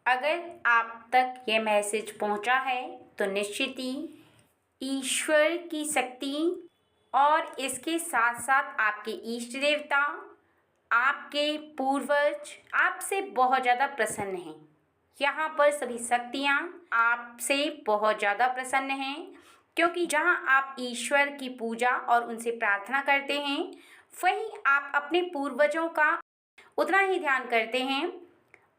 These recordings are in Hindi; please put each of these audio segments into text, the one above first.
अगर आप तक ये मैसेज पहुंचा है तो निश्चित ही ईश्वर की शक्ति और इसके साथ साथ आपके इष्ट देवता, आपके पूर्वज आपसे बहुत ज़्यादा प्रसन्न हैं। यहाँ पर सभी शक्तियाँ आपसे बहुत ज़्यादा प्रसन्न हैं, क्योंकि जहाँ आप ईश्वर की पूजा और उनसे प्रार्थना करते हैं, वहीं आप अपने पूर्वजों का उतना ही ध्यान करते हैं।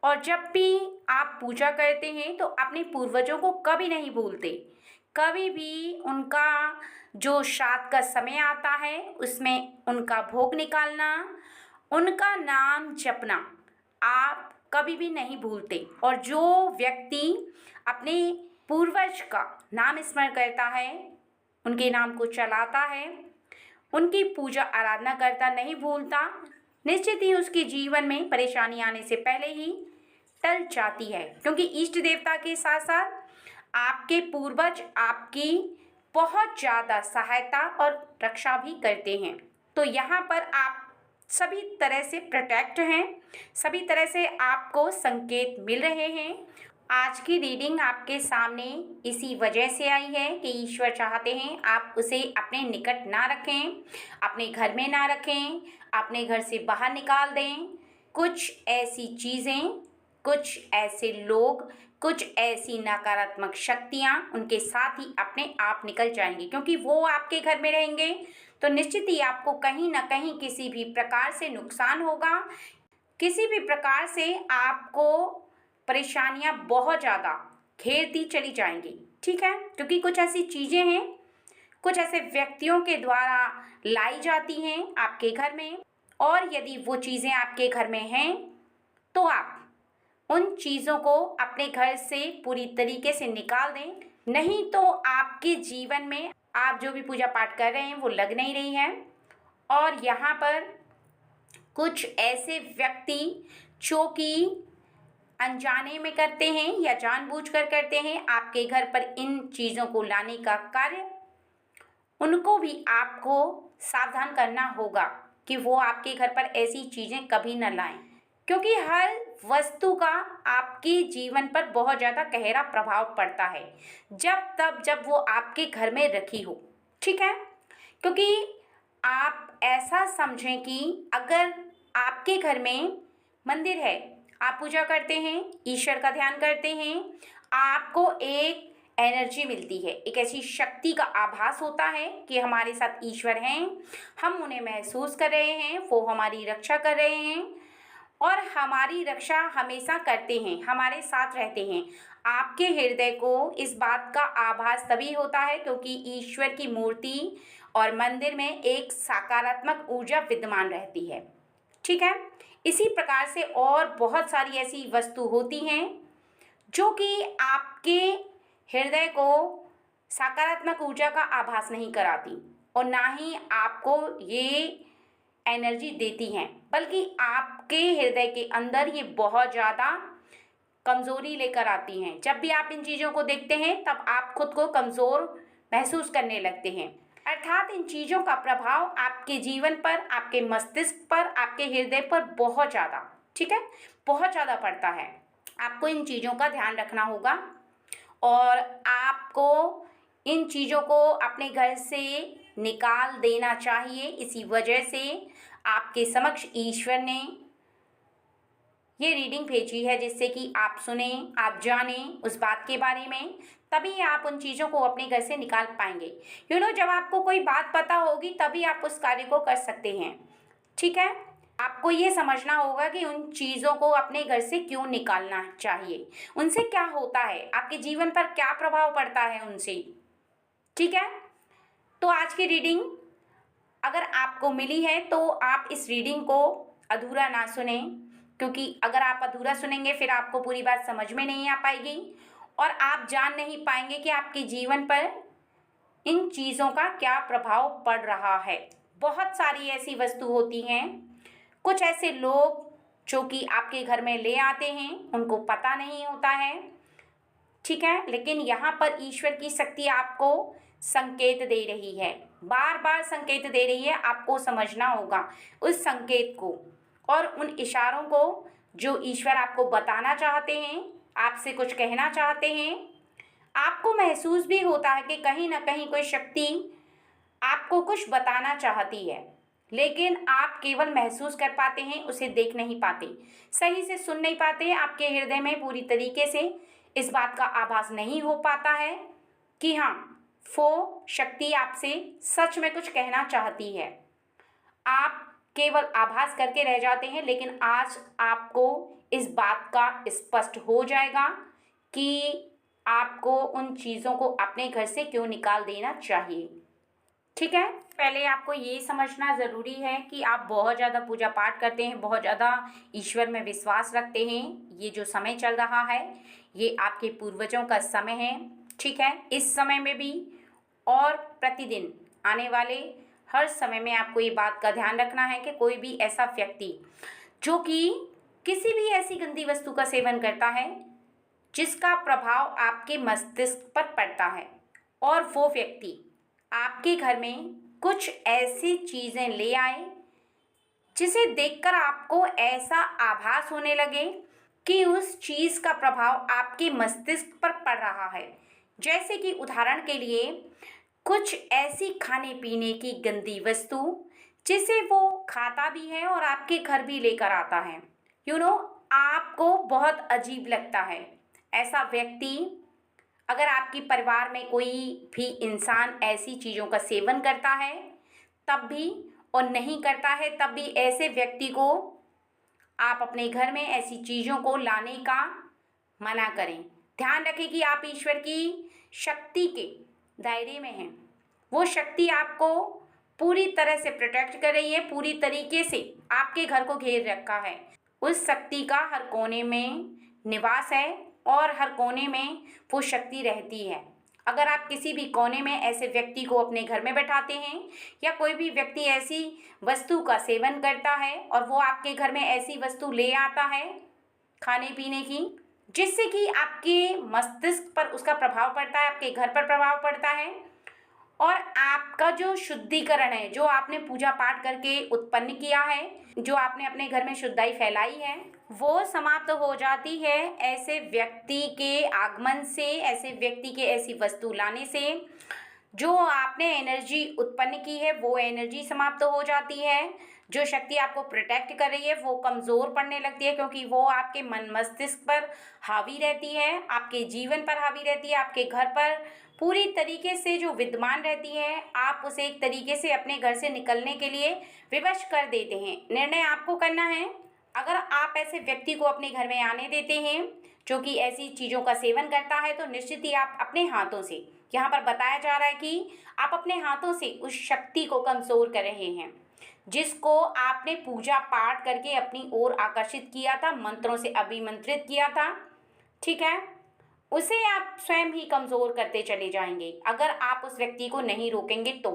और जब भी आप पूजा करते हैं तो अपने पूर्वजों को कभी नहीं भूलते। कभी भी उनका जो श्राद्ध का समय आता है उसमें उनका भोग निकालना, उनका नाम जपना आप कभी भी नहीं भूलते। और जो व्यक्ति अपने पूर्वज का नाम स्मरण करता है, उनके नाम को चलाता है, उनकी पूजा आराधना करता नहीं भूलता, निश्चित ही उसके जीवन में परेशानी आने से पहले ही टल जाती है। क्योंकि इष्ट देवता के साथ साथ आपके पूर्वज आपकी बहुत ज़्यादा सहायता और रक्षा भी करते हैं। तो यहाँ पर आप सभी तरह से प्रोटेक्ट हैं, सभी तरह से आपको संकेत मिल रहे हैं। आज की रीडिंग आपके सामने इसी वजह से आई है कि ईश्वर चाहते हैं आप उसे अपने निकट ना रखें, अपने घर में ना रखें, अपने घर से बाहर निकाल दें। कुछ ऐसी चीज़ें, कुछ ऐसे लोग, कुछ ऐसी नकारात्मक शक्तियाँ उनके साथ ही अपने आप निकल जाएंगी। क्योंकि वो आपके घर में रहेंगे तो निश्चित ही आपको कहीं ना कहीं किसी भी प्रकार से नुकसान होगा, किसी भी प्रकार से आपको परेशानियां बहुत ज़्यादा घेरती चली जाएंगी। ठीक है, क्योंकि कुछ ऐसी चीज़ें हैं, कुछ ऐसे व्यक्तियों के द्वारा लाई जाती हैं आपके घर में, और यदि वो चीज़ें आपके घर में हैं तो आप उन चीज़ों को अपने घर से पूरी तरीके से निकाल दें। नहीं तो आपके जीवन में आप जो भी पूजा पाठ कर रहे हैं वो लग नहीं रही है। और यहाँ पर कुछ ऐसे व्यक्ति जो कि अनजाने में करते हैं या जानबूझकर करते हैं आपके घर पर इन चीज़ों को लाने का कार्य, उनको भी आपको सावधान करना होगा कि वो आपके घर पर ऐसी चीज़ें कभी न लाएं। क्योंकि हर वस्तु का आपके जीवन पर बहुत ज़्यादा गहरा प्रभाव पड़ता है जब वो आपके घर में रखी हो। ठीक है, क्योंकि आप ऐसा समझें कि अगर आपके घर में मंदिर है, आप पूजा करते हैं, ईश्वर का ध्यान करते हैं, आपको एक एनर्जी मिलती है, एक ऐसी शक्ति का आभास होता है कि हमारे साथ ईश्वर हैं, हम उन्हें महसूस कर रहे हैं, वो हमारी रक्षा कर रहे हैं और हमारी रक्षा हमेशा करते हैं, हमारे साथ रहते हैं। आपके हृदय को इस बात का आभास तभी होता है क्योंकि ईश्वर की मूर्ति और मंदिर में एक सकारात्मक ऊर्जा विद्यमान रहती है। ठीक है, इसी प्रकार से और बहुत सारी ऐसी वस्तु होती हैं जो कि आपके हृदय को सकारात्मक ऊर्जा का आभास नहीं कराती और ना ही आपको ये एनर्जी देती हैं, बल्कि आपके हृदय के अंदर ये बहुत ज़्यादा कमज़ोरी लेकर आती हैं। जब भी आप इन चीज़ों को देखते हैं तब आप खुद को कमज़ोर महसूस करने लगते हैं। अर्थात इन चीज़ों का प्रभाव आपके जीवन पर, आपके मस्तिष्क पर, आपके हृदय पर बहुत ज़्यादा, ठीक है, बहुत ज़्यादा पड़ता है। आपको इन चीज़ों का ध्यान रखना होगा और आपको इन चीज़ों को अपने घर से निकाल देना चाहिए। इसी वजह से आपके समक्ष ईश्वर ने ये रीडिंग भेजी है जिससे कि आप सुने, आप जाने उस बात के बारे में, तभी आप उन चीज़ों को अपने घर से निकाल पाएंगे। जब आपको कोई बात पता होगी तभी आप उस कार्य को कर सकते हैं। ठीक है, आपको ये समझना होगा कि उन चीज़ों को अपने घर से क्यों निकालना चाहिए, उनसे क्या होता है, आपके जीवन पर क्या प्रभाव पड़ता है उनसे। ठीक है, तो आज की रीडिंग अगर आपको मिली है तो आप इस रीडिंग को अधूरा ना सुने, क्योंकि अगर आप अधूरा सुनेंगे फिर आपको पूरी बात समझ में नहीं आ पाएगी और आप जान नहीं पाएंगे कि आपके जीवन पर इन चीज़ों का क्या प्रभाव पड़ रहा है। बहुत सारी ऐसी वस्तु होती हैं, कुछ ऐसे लोग जो कि आपके घर में ले आते हैं, उनको पता नहीं होता है। ठीक है, लेकिन यहाँ पर ईश्वर की शक्ति आपको संकेत दे रही है, बार बार संकेत दे रही है। आपको समझना होगा उस संकेत को और उन इशारों को जो ईश्वर आपको बताना चाहते हैं। आपसे कुछ कहना चाहते हैं। आपको महसूस भी होता है कि कहीं ना कहीं कोई शक्ति आपको कुछ बताना चाहती है, लेकिन आप केवल महसूस कर पाते हैं, उसे देख नहीं पाते, सही से सुन नहीं पाते। आपके हृदय में पूरी तरीके से इस बात का आभास नहीं हो पाता है कि हाँ, वो शक्ति आपसे सच में कुछ कहना चाहती है। आप केवल आभास करके रह जाते हैं, लेकिन आज आपको इस बात का स्पष्ट हो जाएगा कि आपको उन चीज़ों को अपने घर से क्यों निकाल देना चाहिए। ठीक है, पहले आपको ये समझना ज़रूरी है कि आप बहुत ज़्यादा पूजा पाठ करते हैं, बहुत ज़्यादा ईश्वर में विश्वास रखते हैं। ये जो समय चल रहा है ये आपके पूर्वजों का समय है। ठीक है, इस समय में भी और प्रतिदिन आने वाले हर समय में आपको ये बात का ध्यान रखना है कि कोई भी ऐसा व्यक्ति जो कि किसी भी ऐसी गंदी वस्तु का सेवन करता है जिसका प्रभाव आपके मस्तिष्क पर पड़ता है, और वो व्यक्ति आपके घर में कुछ ऐसी चीज़ें ले आए जिसे देखकर आपको ऐसा आभास होने लगे कि उस चीज़ का प्रभाव आपके मस्तिष्क पर पड़ रहा है। जैसे कि उदाहरण के लिए कुछ ऐसी खाने पीने की गंदी वस्तु जिसे वो खाता भी है और आपके घर भी लेकर आता है। आपको बहुत अजीब लगता है। ऐसा व्यक्ति, अगर आपके परिवार में कोई भी इंसान ऐसी चीज़ों का सेवन करता है तब भी, और नहीं करता है तब भी, ऐसे व्यक्ति को आप अपने घर में ऐसी चीज़ों को लाने का मना करें। ध्यान रखें कि आप ईश्वर की शक्ति के दायरे में हैं। वो शक्ति आपको पूरी तरह से प्रोटेक्ट कर रही है, पूरी तरीके से आपके घर को घेर रखा है। उस शक्ति का हर कोने में निवास है और हर कोने में वो शक्ति रहती है। अगर आप किसी भी कोने में ऐसे व्यक्ति को अपने घर में बैठाते हैं या कोई भी व्यक्ति ऐसी वस्तु का सेवन करता है और वो आपके घर में ऐसी वस्तु ले आता है खाने पीने की, जिससे कि आपके मस्तिष्क पर उसका प्रभाव पड़ता है, आपके घर पर प्रभाव पड़ता है, और आपका जो शुद्धिकरण है, जो आपने पूजा पाठ करके उत्पन्न किया है, जो आपने अपने घर में शुद्धाई फैलाई है, वो समाप्त हो जाती है ऐसे व्यक्ति के आगमन से, ऐसे व्यक्ति के ऐसी वस्तु लाने से। जो आपने एनर्जी उत्पन्न की है वो एनर्जी समाप्त हो जाती है। जो शक्ति आपको प्रोटेक्ट कर रही है वो कमज़ोर पड़ने लगती है, क्योंकि वो आपके मन मस्तिष्क पर हावी रहती है, आपके जीवन पर हावी रहती है, आपके घर पर पूरी तरीके से जो विद्यमान रहती है। आप उसे एक तरीके से अपने घर से निकलने के लिए विवश कर देते हैं। निर्णय आपको करना है। अगर आप ऐसे व्यक्ति को अपने घर में आने देते हैं जो कि ऐसी चीज़ों का सेवन करता है, तो निश्चित ही आप अपने हाथों से, यहाँ पर बताया जा रहा है कि आप अपने हाथों से उस शक्ति को कमज़ोर कर रहे हैं, जिसको आपने पूजा पाठ करके अपनी ओर आकर्षित किया था, मंत्रों से अभिमंत्रित किया था। ठीक है, उसे आप स्वयं ही कमज़ोर करते चले जाएंगे अगर आप उस व्यक्ति को नहीं रोकेंगे तो।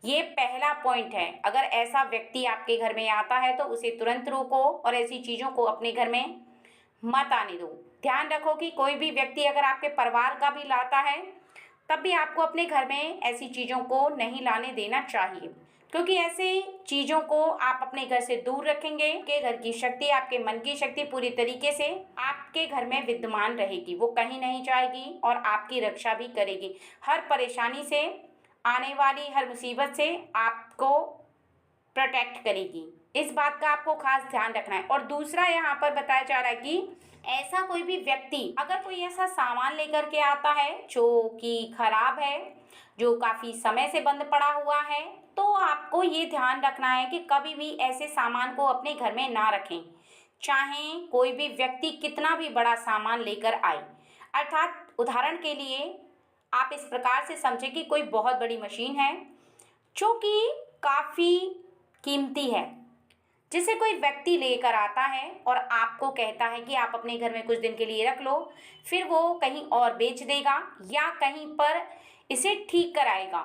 ये पहला पॉइंट है। अगर ऐसा व्यक्ति आपके घर में आता है तो उसे तुरंत रोको और ऐसी चीज़ों को अपने घर में मत आने दो। ध्यान रखो कि कोई भी व्यक्ति अगर आपके परिवार का भी लाता है तब भी आपको अपने घर में ऐसी चीज़ों को नहीं लाने देना चाहिए, क्योंकि ऐसी चीज़ों को आप अपने घर से दूर रखेंगे। के घर की शक्ति, आपके मन की शक्ति पूरी तरीके से आपके घर में विद्यमान रहेगी, वो कहीं नहीं जाएगी और आपकी रक्षा भी करेगी। हर परेशानी से, आने वाली हर मुसीबत से आपको प्रोटेक्ट करेगी। इस बात का आपको खास ध्यान रखना है। और दूसरा यहाँ पर बताया जा रहा है कि ऐसा कोई भी व्यक्ति अगर कोई ऐसा सामान लेकर के आता है जो कि खराब है, जो काफ़ी समय से बंद पड़ा हुआ है, तो आपको ये ध्यान रखना है कि कभी भी ऐसे सामान को अपने घर में ना रखें, चाहे कोई भी व्यक्ति कितना भी बड़ा सामान लेकर आए। अर्थात उदाहरण के लिए आप इस प्रकार से समझें कि कोई बहुत बड़ी मशीन है जो कि काफ़ी कीमती है, जिसे कोई व्यक्ति लेकर आता है और आपको कहता है कि आप अपने घर में कुछ दिन के लिए रख लो, फिर वो कहीं और बेच देगा या कहीं पर इसे ठीक कराएगा,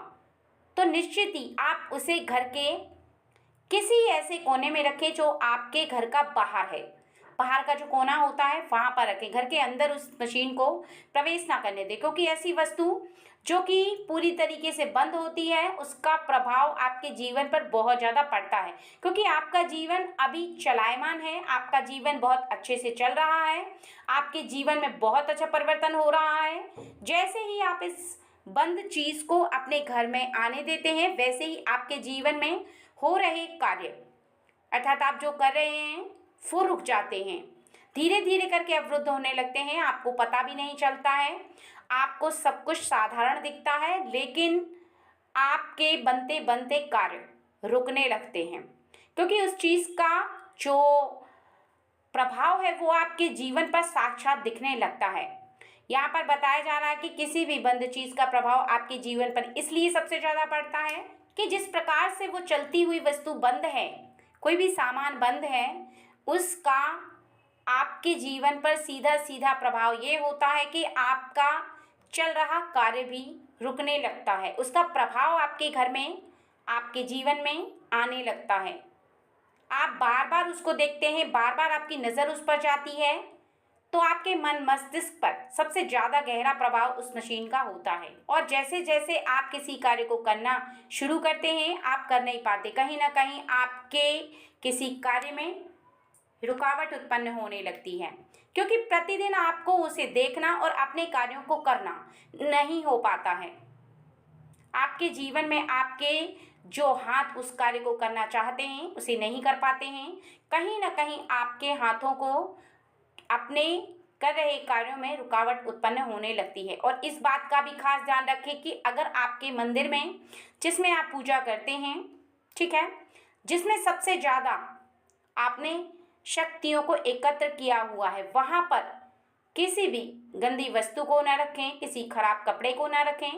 तो निश्चित ही आप उसे घर के किसी ऐसे कोने में रखें जो आपके घर का बाहर है, बाहर का जो कोना होता है वहाँ पर रखें। घर के अंदर उस मशीन को प्रवेश ना करने दें, क्योंकि ऐसी वस्तु जो कि पूरी तरीके से बंद होती है उसका प्रभाव आपके जीवन पर बहुत ज़्यादा पड़ता है, क्योंकि आपका जीवन अभी चलायमान है, आपका जीवन बहुत अच्छे से चल रहा है, आपके जीवन में बहुत अच्छा परिवर्तन हो रहा है। जैसे ही आप इस बंद चीज़ को अपने घर में आने देते हैं, वैसे ही आपके जीवन में हो रहे कार्य अर्थात आप जो कर रहे हैं वो रुक जाते हैं, धीरे धीरे करके अवरुद्ध होने लगते हैं। आपको पता भी नहीं चलता है, आपको सब कुछ साधारण दिखता है, लेकिन आपके बनते बनते कार्य रुकने लगते हैं, क्योंकि उस चीज़ का जो प्रभाव है वो आपके जीवन पर साक्षात दिखने लगता है। यहाँ पर बताया जा रहा है कि किसी भी बंद चीज़ का प्रभाव आपके जीवन पर इसलिए सबसे ज़्यादा पड़ता है कि जिस प्रकार से वो चलती हुई वस्तु बंद है, कोई भी सामान बंद है, उसका आपके जीवन पर सीधा सीधा प्रभाव ये होता है कि आपका चल रहा कार्य भी रुकने लगता है, उसका प्रभाव आपके घर में, आपके जीवन में आने लगता है। आप बार बार उसको देखते हैं, बार बार आपकी नज़र उस पर जाती है, तो आपके मन मस्तिष्क पर सबसे ज़्यादा गहरा प्रभाव उस मशीन का होता है। और जैसे जैसे आप किसी कार्य को करना शुरू करते हैं, आप कर नहीं पाते, कहीं ना कहीं आपके किसी कार्य में रुकावट उत्पन्न होने लगती है, क्योंकि प्रतिदिन आपको उसे देखना और अपने कार्यों को करना नहीं हो पाता है। आपके जीवन में आपके जो हाथ उस कार्य को करना चाहते हैं उसे नहीं कर पाते हैं, कहीं ना कहीं आपके हाथों को अपने कर रहे कार्यों में रुकावट उत्पन्न होने लगती है। और इस बात का भी खास ध्यान रखें कि अगर आपके मंदिर में जिसमें आप पूजा करते हैं, ठीक है, जिसमें सबसे ज़्यादा आपने शक्तियों को एकत्र किया हुआ है, वहाँ पर किसी भी गंदी वस्तु को न रखें, किसी खराब कपड़े को न रखें।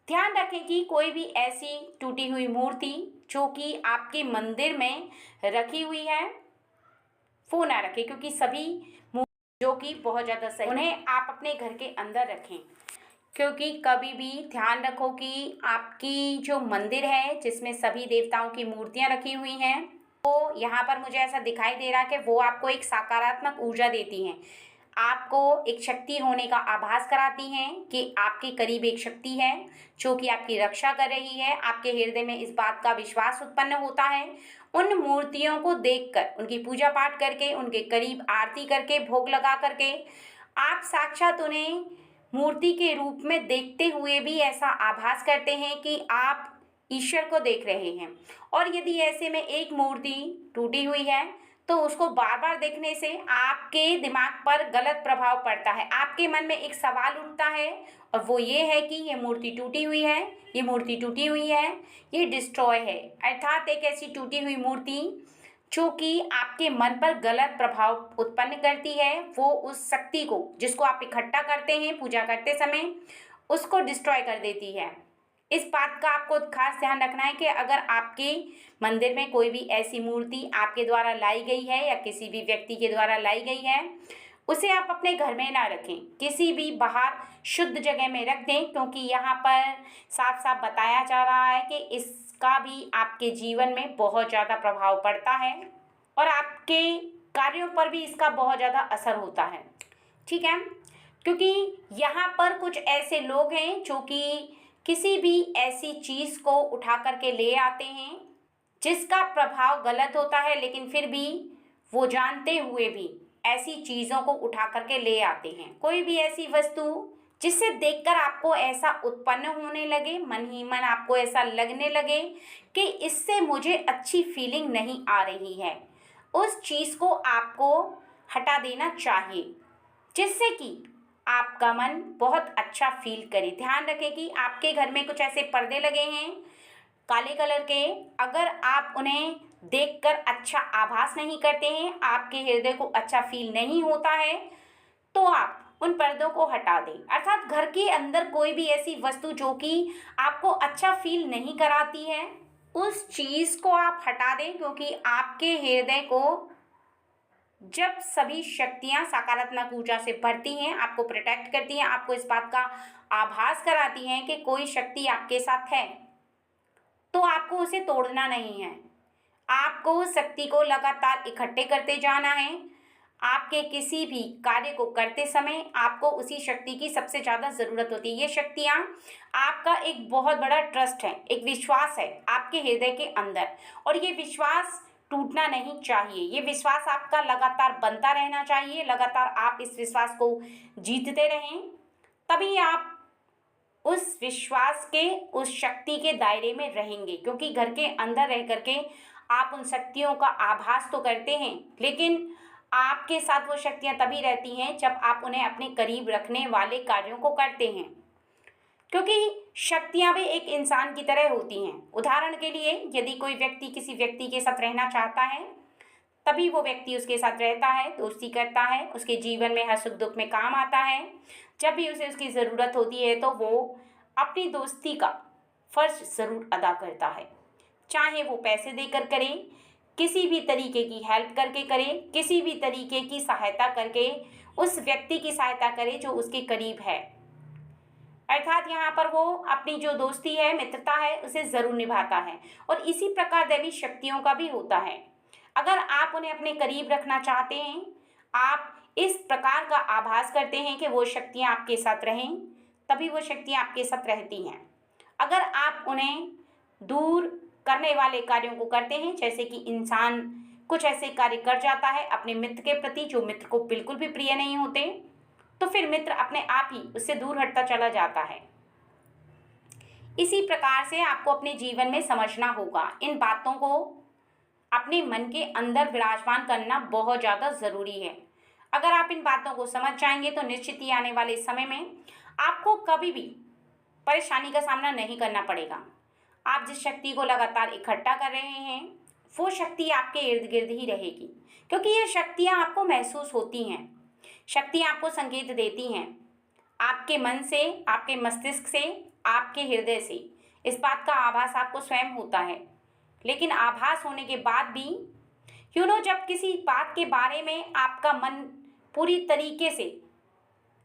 ध्यान रखें कि कोई भी ऐसी टूटी हुई मूर्ति जो कि आपके मंदिर में रखी हुई है वो ना रखें, क्योंकि सभी जो कि बहुत ज़्यादा सही, उन्हें आप अपने घर के अंदर रखें। क्योंकि कभी भी ध्यान रखो कि आपकी जो मंदिर है जिसमें सभी देवताओं की मूर्तियां रखी हुई हैं, तो यहाँ पर मुझे ऐसा दिखाई दे रहा है कि वो आपको एक सकारात्मक ऊर्जा देती हैं, आपको एक शक्ति होने का आभास कराती हैं कि आपके करीब एक शक्ति है जो कि आपकी रक्षा कर रही है। आपके हृदय में इस बात का विश्वास उत्पन्न होता है। उन मूर्तियों को देखकर, उनकी पूजा पाठ करके, उनके करीब आरती करके, भोग लगा करके आप साक्षात उन्हें मूर्ति के रूप में देखते हुए भी ऐसा आभास करते हैं कि आप ईश्वर को देख रहे हैं। और यदि ऐसे में एक मूर्ति टूटी हुई है तो उसको बार बार देखने से आपके दिमाग पर गलत प्रभाव पड़ता है, आपके मन में एक सवाल उठता है और वो ये है कि ये मूर्ति टूटी हुई है, ये मूर्ति टूटी हुई है, ये डिस्ट्रॉय है। अर्थात एक ऐसी टूटी हुई मूर्ति जो कि आपके मन पर गलत प्रभाव उत्पन्न करती है, वो उस शक्ति को जिसको आप इकट्ठा करते हैं पूजा करते समय, उसको डिस्ट्रॉय कर देती है। इस बात का आपको खास ध्यान रखना है कि अगर आपके मंदिर में कोई भी ऐसी मूर्ति आपके द्वारा लाई गई है या किसी भी व्यक्ति के द्वारा लाई गई है, उसे आप अपने घर में ना रखें, किसी भी बाहर शुद्ध जगह में रख दें, क्योंकि यहाँ पर साफ साफ बताया जा रहा है कि इसका भी आपके जीवन में बहुत ज़्यादा प्रभाव पड़ता है और आपके कार्यों पर भी इसका बहुत ज़्यादा असर होता है, ठीक है। क्योंकि यहाँ पर कुछ ऐसे लोग हैं जो कि किसी भी ऐसी चीज़ को उठा करके ले आते हैं जिसका प्रभाव गलत होता है, लेकिन फिर भी वो जानते हुए भी ऐसी चीज़ों को उठा करके ले आते हैं। कोई भी ऐसी वस्तु जिसे देखकर आपको ऐसा उत्पन्न होने लगे, मन ही मन आपको ऐसा लगने लगे कि इससे मुझे अच्छी फीलिंग नहीं आ रही है, उस चीज़ को आपको हटा देना चाहिए, जिससे कि आपका मन बहुत अच्छा फील करे। ध्यान रखें कि आपके घर में कुछ ऐसे पर्दे लगे हैं काले कलर के, अगर आप उन्हें देखकर अच्छा आभास नहीं करते हैं, आपके हृदय को अच्छा फील नहीं होता है, तो आप उन पर्दों को हटा दें। अर्थात घर के अंदर कोई भी ऐसी वस्तु जो कि आपको अच्छा फील नहीं कराती है, उस चीज़ को आप हटा दें, क्योंकि आपके हृदय को जब सभी शक्तियाँ सकारात्मक ऊर्जा से भरती हैं, आपको प्रोटेक्ट करती हैं, आपको इस बात का आभास कराती हैं कि कोई शक्ति आपके साथ है, तो आपको उसे तोड़ना नहीं है, आपको उस शक्ति को लगातार इकट्ठे करते जाना है। आपके किसी भी कार्य को करते समय आपको उसी शक्ति की सबसे ज़्यादा ज़रूरत होती है। ये शक्तियाँ आपका एक बहुत बड़ा ट्रस्ट है, एक विश्वास है आपके हृदय के अंदर, और ये विश्वास टूटना नहीं चाहिए। ये विश्वास आपका लगातार बनता रहना चाहिए, लगातार आप इस विश्वास को जीतते रहें, तभी आप उस विश्वास के, उस शक्ति के दायरे में रहेंगे। क्योंकि घर के अंदर रह करके आप उन शक्तियों का आभास तो करते हैं, लेकिन आपके साथ वो शक्तियाँ तभी रहती हैं जब आप उन्हें अपने करीब रखने वाले कार्यों को करते हैं। क्योंकि शक्तियाँ भी एक इंसान की तरह होती हैं। उदाहरण के लिए, यदि कोई व्यक्ति किसी व्यक्ति के साथ रहना चाहता है, तभी वो व्यक्ति उसके साथ रहता है, दोस्ती करता है, उसके जीवन में हर सुख दुख में काम आता है। जब भी उसे उसकी ज़रूरत होती है तो वो अपनी दोस्ती का फ़र्ज ज़रूर अदा करता है, चाहे वो पैसे देकर करे, किसी भी तरीके की हेल्प करके करे, किसी भी तरीके की सहायता करके उस व्यक्ति की सहायता करे जो उसके करीब है। अर्थात यहाँ पर वो अपनी जो दोस्ती है, मित्रता है, उसे ज़रूर निभाता है। और इसी प्रकार दैवी शक्तियों का भी होता है। अगर आप उन्हें अपने करीब रखना चाहते हैं, आप इस प्रकार का आभास करते हैं कि वो शक्तियाँ आपके साथ रहें, तभी वो शक्तियाँ आपके साथ रहती हैं। अगर आप उन्हें दूर करने वाले कार्यों को करते हैं, जैसे कि इंसान कुछ ऐसे कार्य कर जाता है अपने मित्र के प्रति जो मित्र को बिल्कुल भी प्रिय नहीं होते, तो फिर मित्र अपने आप ही उससे दूर हटता चला जाता है। इसी प्रकार से आपको अपने जीवन में समझना होगा, इन बातों को अपने मन के अंदर विराजमान करना बहुत ज़्यादा ज़रूरी है। अगर आप इन बातों को समझ जाएंगे तो निश्चित ही आने वाले समय में आपको कभी भी परेशानी का सामना नहीं करना पड़ेगा। आप जिस शक्ति को लगातार इकट्ठा कर रहे हैं, वो शक्ति आपके इर्द गिर्द ही रहेगी, क्योंकि ये शक्तियाँ आपको महसूस होती हैं। शक्तियाँ आपको संकेत देती हैं, आपके मन से, आपके मस्तिष्क से, आपके हृदय से। इस बात का आभास आपको स्वयं होता है, लेकिन आभास होने के बाद भी जब किसी बात के बारे में आपका मन पूरी तरीके से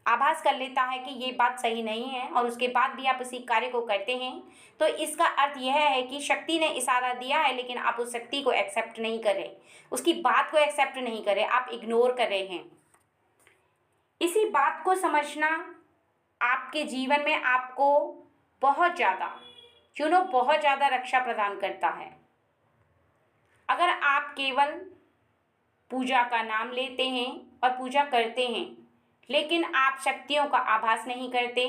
आभास कर लेता है कि ये बात सही नहीं है, और उसके बाद भी आप उसी कार्य को करते हैं, तो इसका अर्थ यह है कि शक्ति ने इशारा दिया है, लेकिन आप उस शक्ति को एक्सेप्ट नहीं कर रहे, उसकी बात को एक्सेप्ट नहीं कर रहे, आप इग्नोर कर रहे हैं। इसी बात को समझना आपके जीवन में आपको बहुत ज़्यादा बहुत ज़्यादा रक्षा प्रदान करता है। अगर आप केवल पूजा का नाम लेते हैं और पूजा करते हैं, लेकिन आप शक्तियों का आभास नहीं करते,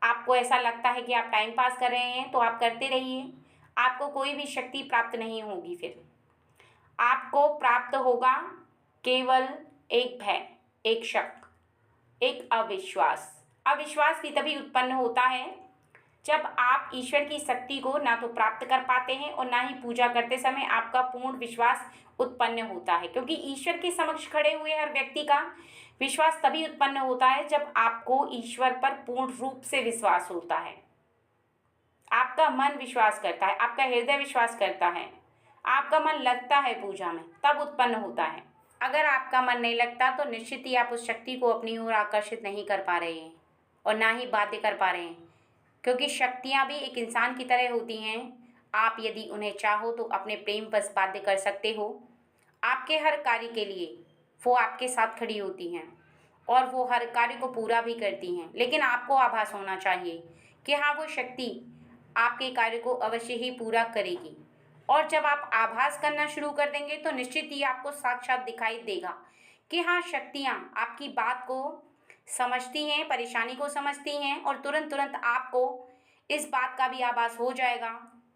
आपको ऐसा लगता है कि आप टाइम पास कर रहे हैं, तो आप करते रहिए, आपको कोई भी शक्ति प्राप्त नहीं होगी। फिर आपको प्राप्त होगा केवल एक भय, एक शक, एक अविश्वास। अविश्वास भी तभी उत्पन्न होता है जब आप ईश्वर की शक्ति को ना तो प्राप्त कर पाते हैं और ना ही पूजा करते समय आपका पूर्ण विश्वास उत्पन्न होता है। क्योंकि ईश्वर के समक्ष खड़े हुए हर व्यक्ति का विश्वास तभी उत्पन्न होता है जब आपको ईश्वर पर पूर्ण रूप से विश्वास होता है, आपका मन विश्वास करता है, आपका हृदय विश्वास करता है, आपका मन लगता है पूजा में, तब उत्पन्न होता है। अगर आपका मन नहीं लगता तो निश्चित ही आप उस शक्ति को अपनी ओर आकर्षित नहीं कर पा रहे हैं और ना ही बाध्य कर पा रहे हैं। क्योंकि शक्तियाँ भी एक इंसान की तरह होती हैं। आप यदि उन्हें चाहो तो अपने प्रेम पर बाध्य कर सकते हो। आपके हर कार्य के लिए वो आपके साथ खड़ी होती हैं और वो हर कार्य को पूरा भी करती हैं, लेकिन आपको आभास होना चाहिए कि हाँ, वो शक्ति आपके कार्य को अवश्य ही पूरा करेगी। और जब आप आभास करना शुरू कर देंगे तो निश्चित ही आपको साक्षात दिखाई देगा कि हाँ, शक्तियाँ आपकी बात को समझती हैं, परेशानी को समझती हैं, और तुरंत आपको इस बात का भी आभास हो जाएगा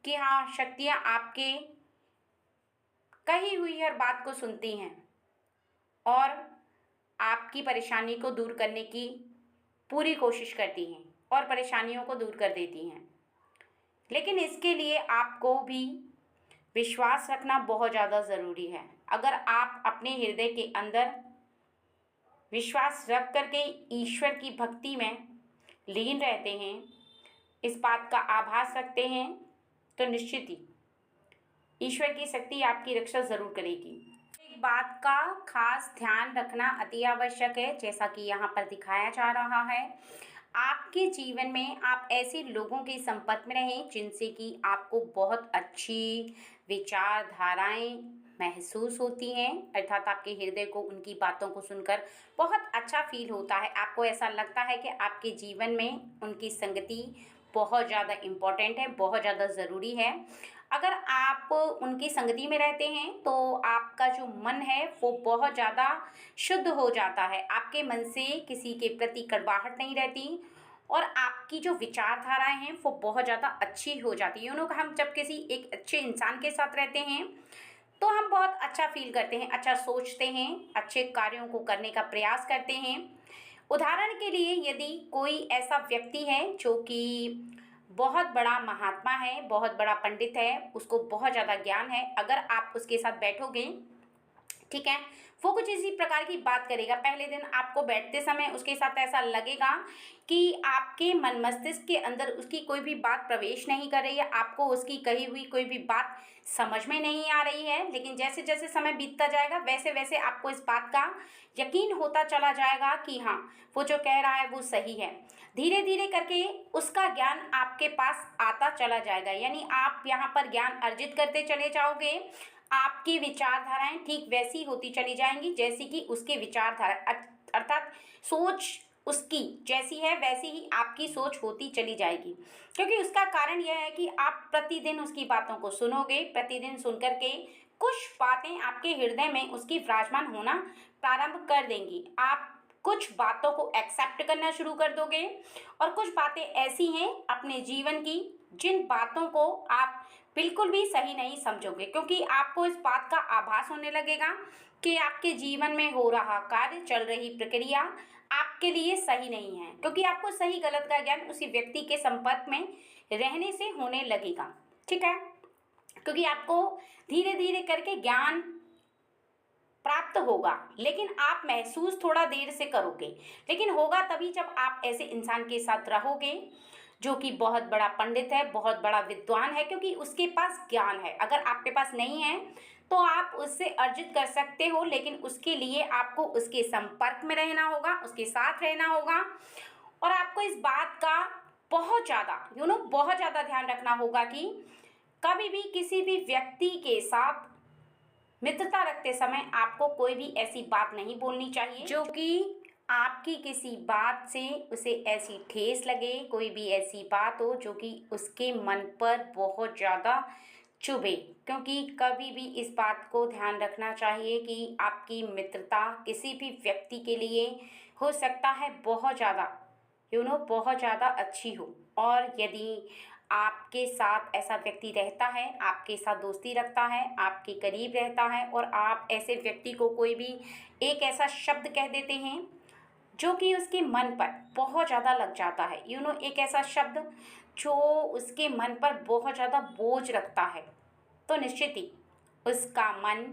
कि हाँ, शक्तियाँ आपके कही हुई हर बात को सुनती हैं और आपकी परेशानी को दूर करने की पूरी कोशिश करती हैं और परेशानियों को दूर कर देती हैं। लेकिन इसके लिए आपको भी विश्वास रखना बहुत ज़्यादा ज़रूरी है। अगर आप अपने हृदय के अंदर विश्वास रख करके ईश्वर की भक्ति में लीन रहते हैं, इस बात का आभास रखते हैं, तो निश्चित ही ईश्वर की शक्ति आपकी रक्षा ज़रूर करेगी। एक बात का खास ध्यान रखना अति आवश्यक है, जैसा कि यहाँ पर दिखाया जा रहा है। आपके जीवन में आप ऐसे लोगों के संपर्क में रहें जिनसे कि आपको बहुत अच्छी विचारधाराएं महसूस होती हैं, अर्थात आपके हृदय को उनकी बातों को सुनकर बहुत अच्छा फ़ील होता है। आपको ऐसा लगता है कि आपके जीवन में उनकी संगति बहुत ज़्यादा इम्पोर्टेंट है, बहुत ज़्यादा ज़रूरी है। अगर आप उनकी संगति में रहते हैं तो आपका जो मन है वो बहुत ज़्यादा शुद्ध हो जाता है। आपके मन से किसी के प्रति कड़वाहट नहीं रहती और आपकी जो विचारधाराएँ हैं वो बहुत ज़्यादा अच्छी हो जाती है। हम जब किसी एक अच्छे इंसान के साथ रहते हैं तो हम बहुत अच्छा फ़ील करते हैं, अच्छा सोचते हैं, अच्छे कार्यों को करने का प्रयास करते हैं। उदाहरण के लिए यदि कोई ऐसा व्यक्ति है जो कि बहुत बड़ा महात्मा है, बहुत बड़ा पंडित है, उसको बहुत ज़्यादा ज्ञान है, अगर आप उसके साथ बैठोगे, ठीक है, वो कुछ इसी प्रकार की बात करेगा। पहले दिन आपको बैठते समय उसके साथ ऐसा लगेगा कि आपके मन मस्तिष्क के अंदर उसकी कोई भी बात प्रवेश नहीं कर रही है, आपको उसकी कही हुई कोई भी बात समझ में नहीं आ रही है। लेकिन जैसे जैसे समय बीतता जाएगा वैसे वैसे आपको इस बात का यकीन होता चला जाएगा कि हाँ, वो जो कह रहा है वो सही है। धीरे धीरे करके उसका ज्ञान आपके पास आता चला जाएगा, यानी आप यहाँ पर ज्ञान अर्जित करते चले जाओगे। आपकी विचारधाराएं ठीक वैसी होती चली जाएंगी जैसी कि उसकी विचारधारा, अर्थात सोच उसकी जैसी है वैसी ही आपकी सोच होती चली जाएगी। क्योंकि उसका कारण यह है कि आप प्रतिदिन उसकी बातों को सुनोगे, प्रतिदिन सुन करके कुछ बातें आपके हृदय में उसकी विराजमान होना प्रारंभ कर देंगी। आप कुछ बातों को एक्सेप्ट करना शुरू कर दोगे और कुछ बातें ऐसी हैं अपने जीवन की जिन बातों को आप बिल्कुल भी सही नहीं समझोगे, क्योंकि आपको इस बात का आभास होने लगेगा कि आपके जीवन में हो रहा कार्य, चल रही प्रक्रिया आपके लिए सही नहीं है, क्योंकि आपको सही गलत का ज्ञान उसी व्यक्ति के संपर्क में रहने से होने लगेगा। ठीक है, क्योंकि आपको धीरे धीरे करके ज्ञान प्राप्त होगा, लेकिन आप महसूस थोड़ा देर से करोगे, लेकिन होगा तभी जब आप ऐसे इंसान के साथ रहोगे जो कि बहुत बड़ा पंडित है, बहुत बड़ा विद्वान है, क्योंकि उसके पास ज्ञान है। अगर आपके पास नहीं है तो आप उससे अर्जित कर सकते हो, लेकिन उसके लिए आपको उसके संपर्क में रहना होगा, उसके साथ रहना होगा और आपको इस बात का बहुत ज़्यादा बहुत ज़्यादा ध्यान रखना होगा कि कभी भी किसी भी व्यक्ति के साथ मित्रता रखते समय आपको कोई भी ऐसी बात नहीं बोलनी चाहिए जो कि आपकी किसी बात से उसे ऐसी ठेस लगे, कोई भी ऐसी बात हो जो कि उसके मन पर बहुत ज़्यादा चुभे। क्योंकि कभी भी इस बात को ध्यान रखना चाहिए कि आपकी मित्रता किसी भी व्यक्ति के लिए हो सकता है बहुत ज़्यादा बहुत ज़्यादा अच्छी हो, और यदि आपके साथ ऐसा व्यक्ति रहता है, आपके साथ दोस्ती रखता है, आपके करीब रहता है और आप ऐसे व्यक्ति को कोई भी एक ऐसा शब्द कह देते हैं जो कि उसके मन पर बहुत ज़्यादा लग जाता है, एक ऐसा शब्द जो उसके मन पर बहुत ज़्यादा बोझ रखता है, तो निश्चित ही उसका मन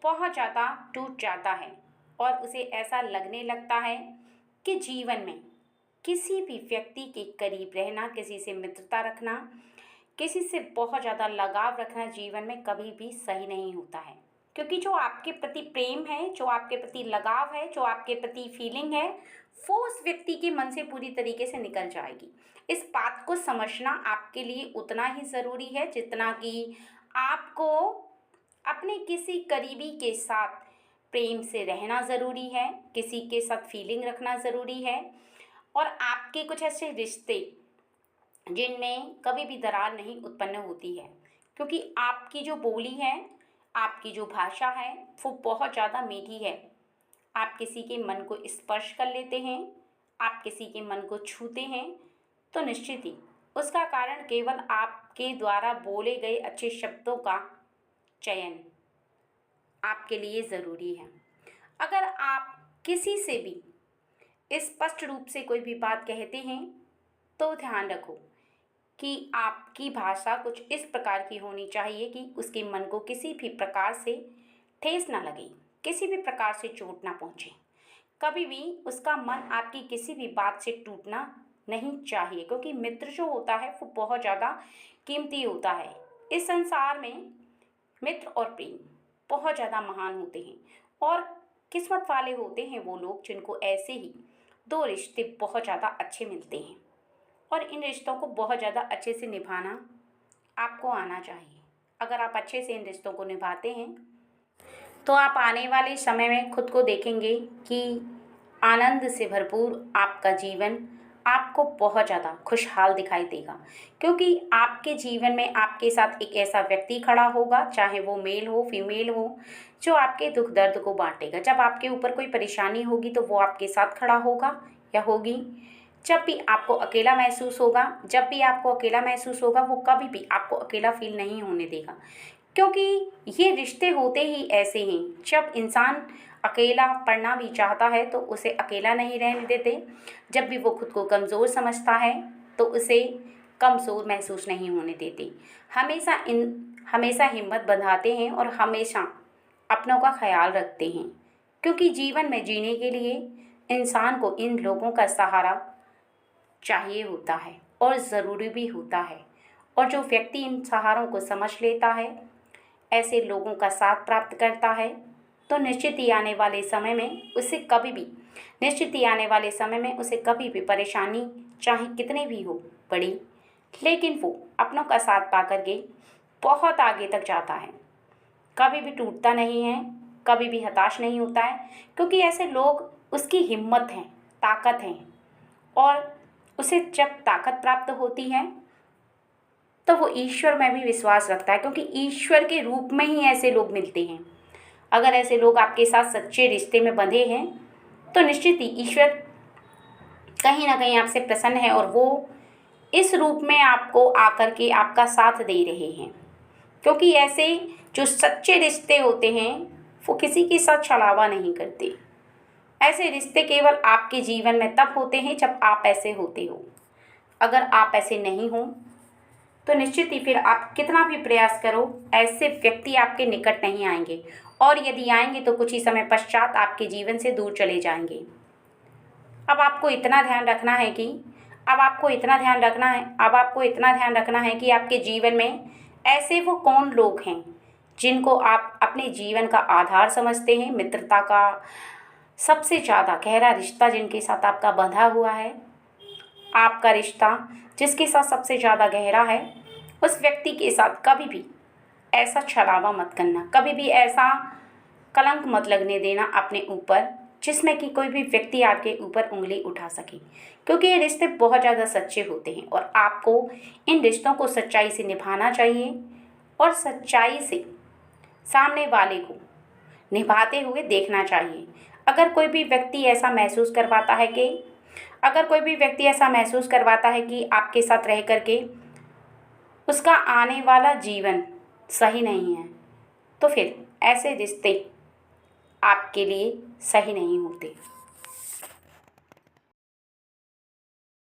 बहुत ज़्यादा टूट जाता है और उसे ऐसा लगने लगता है कि जीवन में किसी भी व्यक्ति के करीब रहना, किसी से मित्रता रखना, किसी से बहुत ज़्यादा लगाव रखना जीवन में कभी भी सही नहीं होता है। क्योंकि जो आपके प्रति प्रेम है, जो आपके प्रति लगाव है, जो आपके प्रति फीलिंग है, वो उस व्यक्ति के मन से पूरी तरीके से निकल जाएगी। इस बात को समझना आपके लिए उतना ही ज़रूरी है जितना कि आपको अपने किसी करीबी के साथ प्रेम से रहना ज़रूरी है, किसी के साथ फीलिंग रखना ज़रूरी है और आपके कुछ ऐसे रिश्ते जिनमें कभी भी दरार नहीं उत्पन्न होती है, क्योंकि आपकी जो बोली है, आपकी जो भाषा है वो बहुत ज़्यादा मीठी है। आप किसी के मन को स्पर्श कर लेते हैं, आप किसी के मन को छूते हैं, तो निश्चित ही उसका कारण केवल आपके द्वारा बोले गए अच्छे शब्दों का चयन आपके लिए ज़रूरी है। अगर आप किसी से भी स्पष्ट रूप से कोई भी बात कहते हैं तो ध्यान रखो कि आपकी भाषा कुछ इस प्रकार की होनी चाहिए कि उसके मन को किसी भी प्रकार से ठेस ना लगे, किसी भी प्रकार से चोट ना पहुँचे। कभी भी उसका मन आपकी किसी भी बात से टूटना नहीं चाहिए, क्योंकि मित्र जो होता है वो बहुत ज़्यादा कीमती होता है। इस संसार में मित्र और प्रेम बहुत ज़्यादा महान होते हैं और किस्मत वाले होते हैं वो लोग जिनको ऐसे ही दो रिश्ते बहुत ज़्यादा अच्छे मिलते हैं, और इन रिश्तों को बहुत ज़्यादा अच्छे से निभाना आपको आना चाहिए। अगर आप अच्छे से इन रिश्तों को निभाते हैं तो आप आने वाले समय में खुद को देखेंगे कि आनंद से भरपूर आपका जीवन आपको बहुत ज़्यादा खुशहाल दिखाई देगा, क्योंकि आपके जीवन में आपके साथ एक ऐसा व्यक्ति खड़ा होगा, चाहे वो मेल हो फीमेल हो, जो आपके दुख दर्द को बांटेगा। जब आपके ऊपर कोई परेशानी होगी तो वो आपके साथ खड़ा होगा या होगी। जब भी आपको अकेला महसूस होगा, वो कभी भी आपको अकेला फील नहीं होने देगा, क्योंकि ये रिश्ते होते ही ऐसे हैं। जब इंसान अकेला पड़ना भी चाहता है तो उसे अकेला नहीं रहने देते। जब भी वो खुद को कमज़ोर समझता है तो उसे कमज़ोर महसूस नहीं होने देते। हमेशा हिम्मत बंधाते हैं और हमेशा अपनों का ख्याल रखते हैं, क्योंकि जीवन में जीने के लिए इंसान को इन लोगों का सहारा चाहिए होता है और ज़रूरी भी होता है। और जो व्यक्ति इन सहारों को समझ लेता है, ऐसे लोगों का साथ प्राप्त करता है, तो निश्चित ही आने वाले समय में उसे कभी भी परेशानी चाहे कितनी भी हो पड़ी, लेकिन वो अपनों का साथ पा कर के बहुत आगे तक जाता है। कभी भी टूटता नहीं है, कभी भी हताश नहीं होता है, क्योंकि ऐसे लोग उसकी हिम्मत हैं, ताकत हैं। और उसे जब ताकत प्राप्त होती है तो वो ईश्वर में भी विश्वास रखता है, क्योंकि ईश्वर के रूप में ही ऐसे लोग मिलते हैं। अगर ऐसे लोग आपके साथ सच्चे रिश्ते में बंधे हैं तो निश्चित ही ईश्वर कहीं ना कहीं आपसे प्रसन्न है और वो इस रूप में आपको आकर के आपका साथ दे रहे हैं। क्योंकि ऐसे जो सच्चे रिश्ते होते हैं वो किसी के साथ छलावा नहीं करते। ऐसे रिश्ते केवल आपके जीवन में तब होते हैं जब आप ऐसे होते हो। अगर आप ऐसे नहीं हो तो निश्चित ही फिर आप कितना भी प्रयास करो, ऐसे व्यक्ति आपके निकट नहीं आएंगे, और यदि आएंगे तो कुछ ही समय पश्चात आपके जीवन से दूर चले जाएंगे। अब आपको इतना ध्यान रखना है कि आपके जीवन में ऐसे वो कौन लोग हैं जिनको आप अपने जीवन का आधार समझते हैं। मित्रता का सबसे ज़्यादा गहरा रिश्ता जिनके साथ आपका बंधा हुआ है, आपका रिश्ता जिसके साथ सबसे ज़्यादा गहरा है, उस व्यक्ति के साथ कभी भी ऐसा छलावा मत करना, कभी भी ऐसा कलंक मत लगने देना अपने ऊपर जिसमें कि कोई भी व्यक्ति आपके ऊपर उंगली उठा सके। क्योंकि ये रिश्ते बहुत ज़्यादा सच्चे होते हैं और आपको इन रिश्तों को सच्चाई से निभाना चाहिए और सच्चाई से सामने वाले को निभाते हुए देखना चाहिए। अगर कोई भी व्यक्ति ऐसा महसूस करवाता है कि आपके साथ रह करके उसका आने वाला जीवन सही नहीं है, तो फिर ऐसे रिश्ते आपके लिए सही नहीं होते।